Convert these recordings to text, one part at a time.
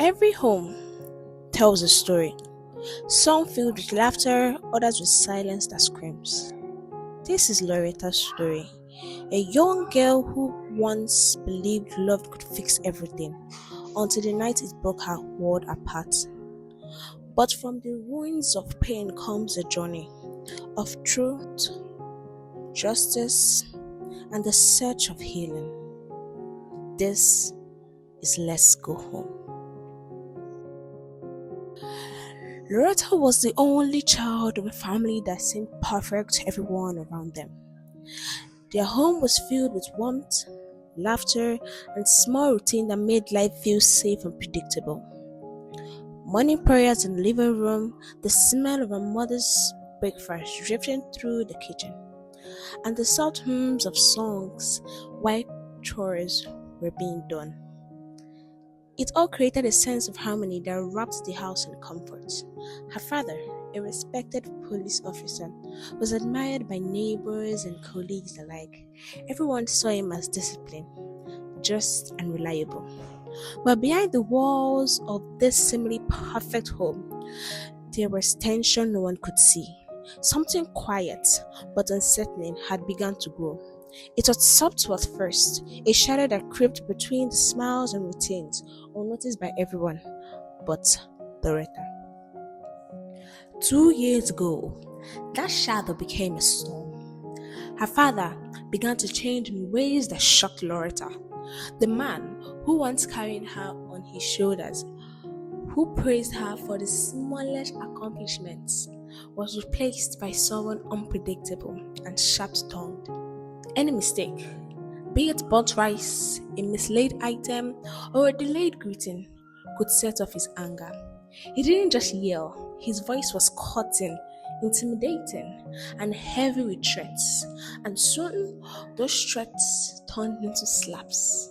Every home tells a story, some filled with laughter, others with silence that screams. This is Loretta's story, a young girl who once believed love could fix everything until the night it broke her world apart. But from the ruins of pain comes a journey of truth, justice, and the search of healing. This is Let's Go Home. Loretta was the only child of a family that seemed perfect to everyone around them. Their home was filled with warmth, laughter, and small routine that made life feel safe and predictable. Morning prayers in the living room, the smell of her mother's breakfast drifting through the kitchen, and the soft hums of songs while chores were being done. It all created a sense of harmony that wrapped the house in comfort. Her father, a respected police officer, was admired by neighbors and colleagues alike. Everyone saw him as disciplined, just, and reliable. But behind the walls of this seemingly perfect home, there was tension no one could see. Something quiet but unsettling had begun to grow. It was subtle at first, a shadow that crept between the smiles and routines, unnoticed by everyone but Loretta. 2 years ago, that shadow became a storm. Her father began to change in ways that shocked Loretta. The man who once carried her on his shoulders, who praised her for the smallest accomplishments, was replaced by someone unpredictable and sharp-tongued. Any mistake, be it burnt rice, a mislaid item, or a delayed greeting, could set off his anger. He didn't just yell, his voice was cutting, intimidating, and heavy with threats. And soon, those threats turned into slaps,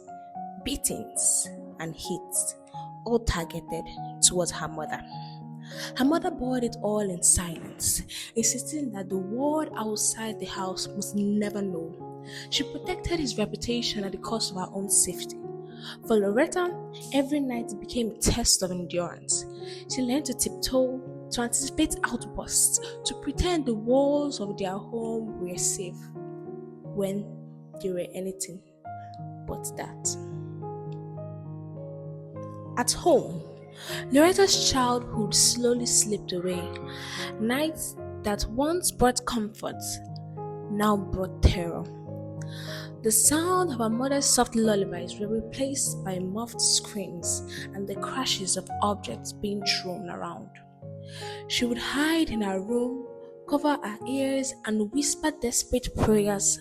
beatings, and hits, all targeted towards her mother. Her mother bore it all in silence, insisting that the world outside the house must never know. She protected his reputation at the cost of her own safety. For Loretta, every night became a test of endurance. She learned to tiptoe, to anticipate outbursts, to pretend the walls of their home were safe when they were anything but that. At home, Loretta's childhood slowly slipped away. Nights that once brought comfort now brought terror. The sound of her mother's soft lullabies were replaced by muffled screams and the crashes of objects being thrown around. She would hide in her room, cover her ears, and whisper desperate prayers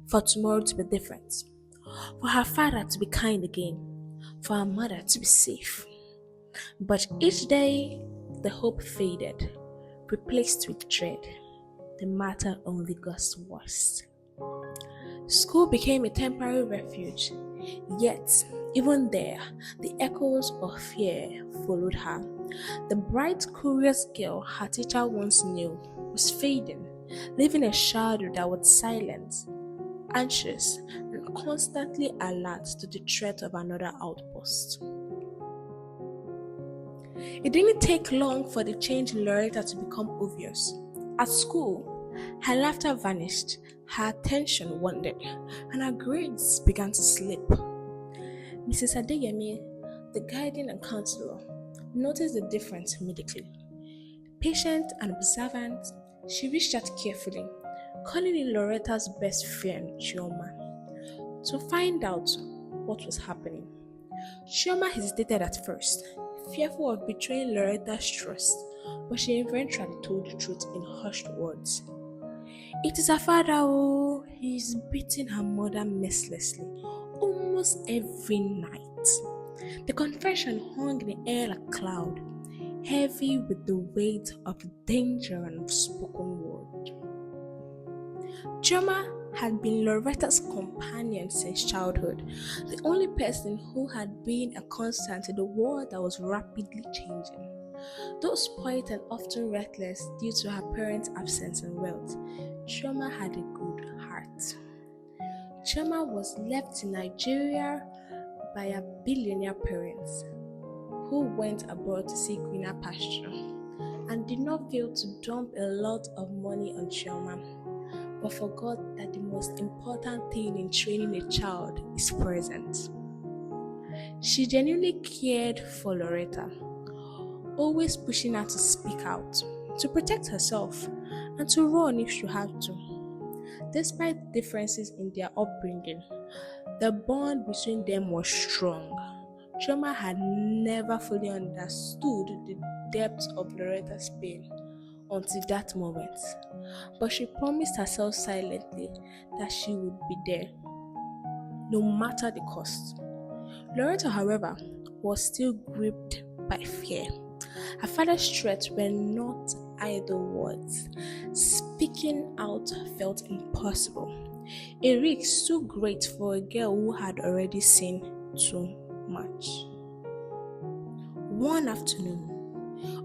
for tomorrow to be different, for her father to be kind again, for her mother to be safe. But each day, the hope faded, replaced with dread. The matter only got worse. School became a temporary refuge, yet, even there, the echoes of fear followed her. The bright, curious girl her teacher once knew was fading, leaving a shadow that was silent, anxious, and constantly alert to the threat of another outpost. It didn't take long for the change in Loretta to become obvious. At school, her laughter vanished, her attention wandered, and her grades began to slip. Mrs. Adeyemi, the guardian and counselor, noticed the difference immediately. Patient and observant, she reached out carefully, calling in Loretta's best friend, Chioma, to find out what was happening. Chioma hesitated at first, fearful of betraying Loretta's trust, but she eventually told the truth in hushed words. It is her father, oh, he is beating her mother mercilessly, almost every night. The confession hung in the air like a cloud, heavy with the weight of danger and unspoken word. Chioma had been Loretta's companion since childhood, the only person who had been a constant in the world that was rapidly changing. Though spoiled and often reckless due to her parents' absence and wealth, Chioma had a good heart. Chioma was left in Nigeria by her billionaire parents. who went abroad to seek greener pasture and did not fail to dump a lot of money on Chioma, but forgot that the most important thing in training a child is presence. She genuinely cared for Loretta, always pushing her to speak out, to protect herself, and to run if she had to. Despite differences in their upbringing, the bond between them was strong. Chioma had never fully understood the depth of Loretta's pain until that moment, but she promised herself silently that she would be there, no matter the cost. Loretta, however, was still gripped by fear. Her father's threats were not idle words. Speaking out felt impossible. A risk too great for a girl who had already seen too much. One afternoon,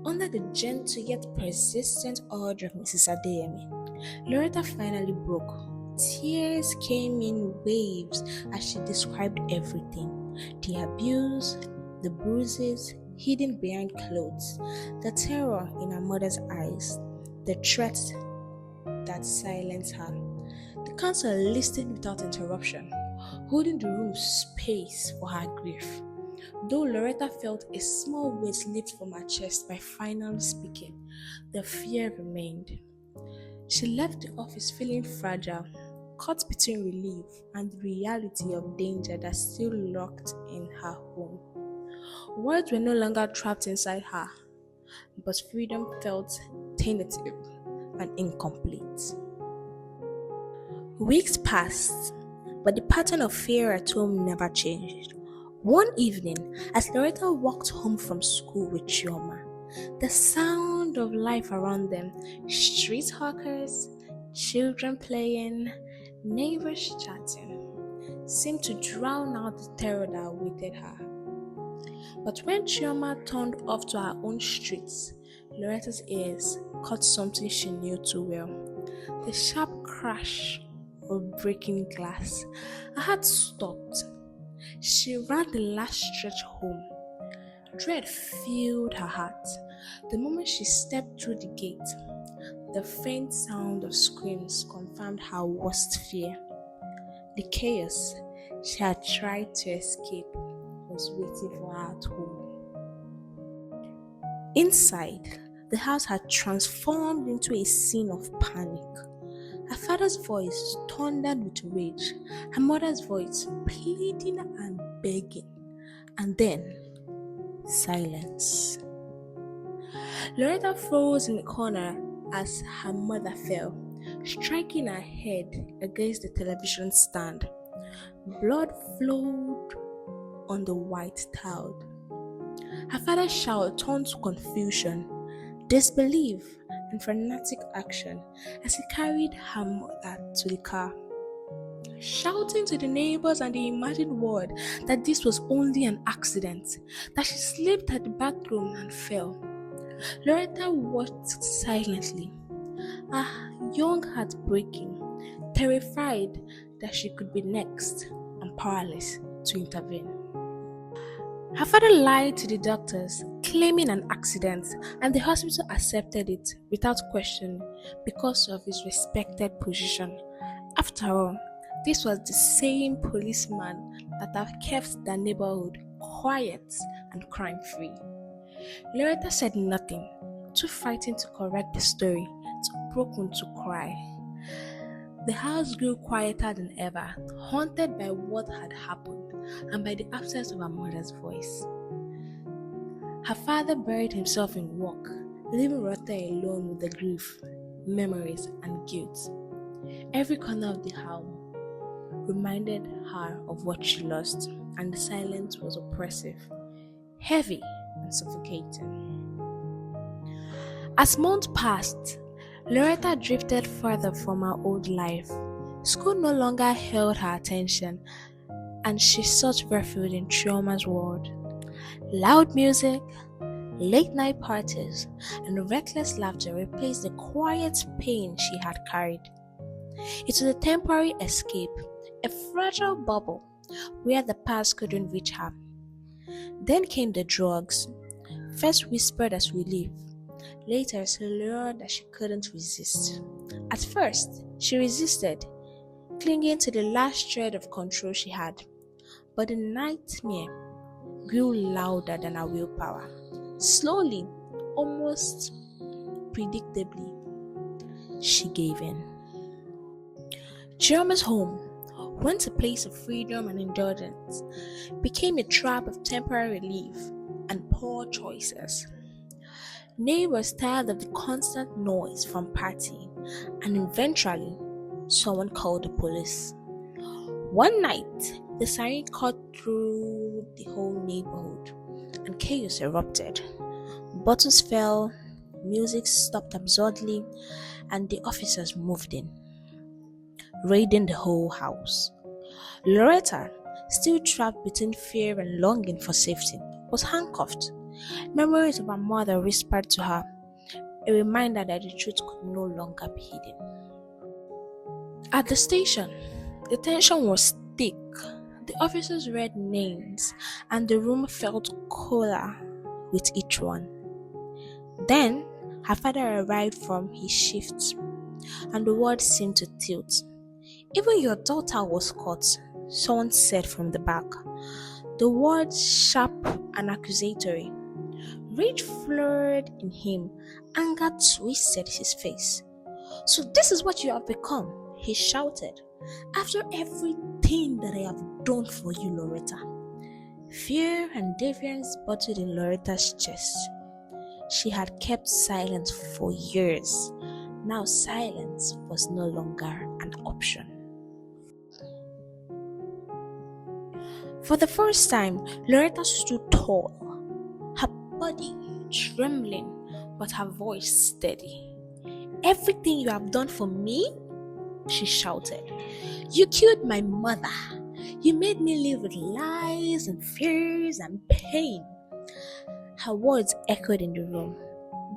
under the gentle yet persistent urge of Mrs. Adeyemi, Loretta finally broke. Tears came in waves as she described everything: the abuse, the bruises hidden behind clothes, the terror in her mother's eyes, the threats that silenced her. The counselor listened without interruption, holding the room space for her grief. Though Loretta felt a small weight lift from her chest by finally speaking, the fear remained. She left the office feeling fragile, caught between relief and the reality of danger that still lurked in her home. Words were no longer trapped inside her, but freedom felt tentative and incomplete. Weeks passed, but the pattern of fear at home never changed. One evening, as Loretta walked home from school with Chioma, the sound of life around them, street hawkers, children playing, neighbors chatting, seemed to drown out the terror that awaited her. But when Chioma turned off to her own streets, Loretta's ears caught something she knew too well: the sharp crash of breaking glass. Her heart stopped. She ran the last stretch home. Dread filled her heart. The moment she stepped through the gate, the faint sound of screams confirmed her worst fear. The chaos she had tried to escape was waiting for her at home. Inside, the house had transformed into a scene of panic. Her father's voice thundered with rage, her mother's voice pleading and begging, and then silence. Loretta froze in the corner as her mother fell, striking her head against the television stand. Blood flowed on the white tile. Her father's shout turned to confusion, disbelief, and frantic action as he carried her mother to the car, shouting to the neighbors and the imagined world that this was only an accident, that she slipped at the bathroom and fell. Loretta watched silently, her young heart breaking, terrified that she could be next and powerless to intervene. Her father lied to the doctors, claiming an accident, and the hospital accepted it without question because of his respected position. After all, this was the same policeman that had kept the neighborhood quiet and crime-free. Loretta said nothing, too frightened to correct the story, too broken to cry. The house grew quieter than ever, haunted by what had happened and by the absence of her mother's voice. Her father buried himself in work, leaving Loretta alone with the grief, memories, and guilt. Every corner of the house reminded her of what she lost, and the silence was oppressive, heavy, and suffocating. As months passed, Loretta drifted further from her old life. School no longer held her attention, and she sought refuge in Chioma's world. Loud music, late night parties, and reckless laughter replaced the quiet pain she had carried. It was a temporary escape, a fragile bubble where the past couldn't reach her. Then came the drugs, first whispered as relief, later as a lure that she couldn't resist. At first, she resisted, clinging to the last shred of control she had, but the nightmare grew louder than her willpower. Slowly, almost predictably, she gave in. Chiyoma's home, once a place of freedom and indulgence, became a trap of temporary relief and poor choices. Neighbors tired of the constant noise from partying, and eventually, someone called the police. One night, the siren cut through the whole neighborhood, and chaos erupted. Bottles fell, music stopped absurdly, and the officers moved in, raiding the whole house. Loretta, still trapped between fear and longing for safety, was handcuffed. Memories of her mother whispered to her, a reminder that the truth could no longer be hidden. At the station, the tension was thick. The officers read names, and the room felt colder with each one. Then, her father arrived from his shift, and the words seemed to tilt. Even your daughter was caught, someone said from the back. The words sharp and accusatory. Rage flared in him, anger twisted his face. So this is what you have become, he shouted. After everything that I have done for you, Loretta. Fear and defiance bottled in Loretta's chest. She had kept silent for years. Now silence was no longer an option. For the first time, Loretta stood tall, her body trembling, but her voice steady. Everything you have done for me? She shouted. You killed my mother. You made me live with lies and fears and pain. Her words echoed in the room.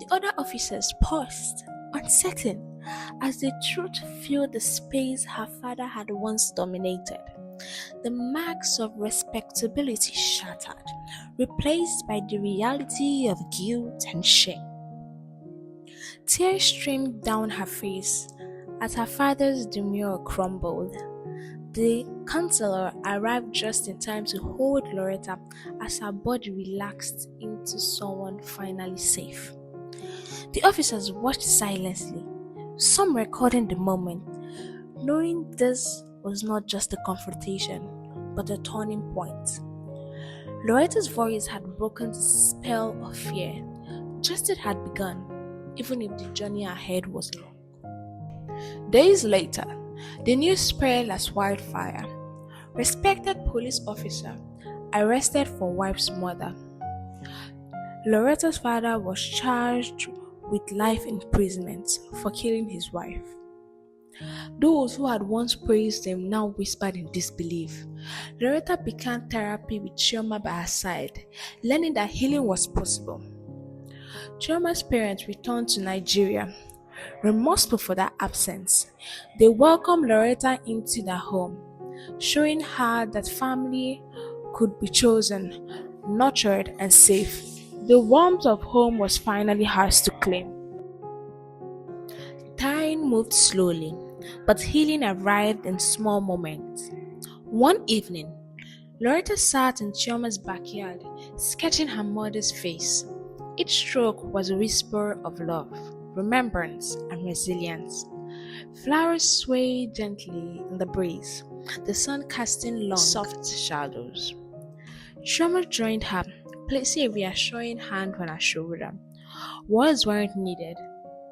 The other officers paused, uncertain, as the truth filled the space her father had once dominated. The marks of respectability shattered, replaced by the reality of guilt and shame. Tears streamed down her face as her father's demure crumbled. The counselor arrived just in time to hold Loretta as her body relaxed into someone finally safe. The officers watched silently, some recording the moment, knowing this was not just a confrontation, but a turning point. Loretta's voice had broken the spell of fear. Justice had begun, even if the journey ahead was long. Days later, the news spread as wildfire. Respected police officer arrested for wife's murder. Loretta's father was charged with life imprisonment for killing his wife. Those who had once praised him now whispered in disbelief. Loretta began therapy with Chioma by her side, learning that healing was possible. Chioma's parents returned to Nigeria, remorseful for their absence. They welcomed Loretta into their home, showing her that family could be chosen, nurtured, and safe. The warmth of home was finally hers to claim. Time moved slowly, but healing arrived in small moments. One evening, Loretta sat in Chioma's backyard, sketching her mother's face. Each stroke was a whisper of love, remembrance, and resilience. Flowers swayed gently in the breeze, the sun casting long, soft shadows. Chioma joined her, placing a reassuring hand on her shoulder. Words weren't needed.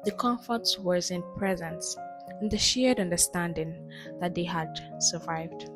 The comfort was in presence, and the shared understanding that they had survived.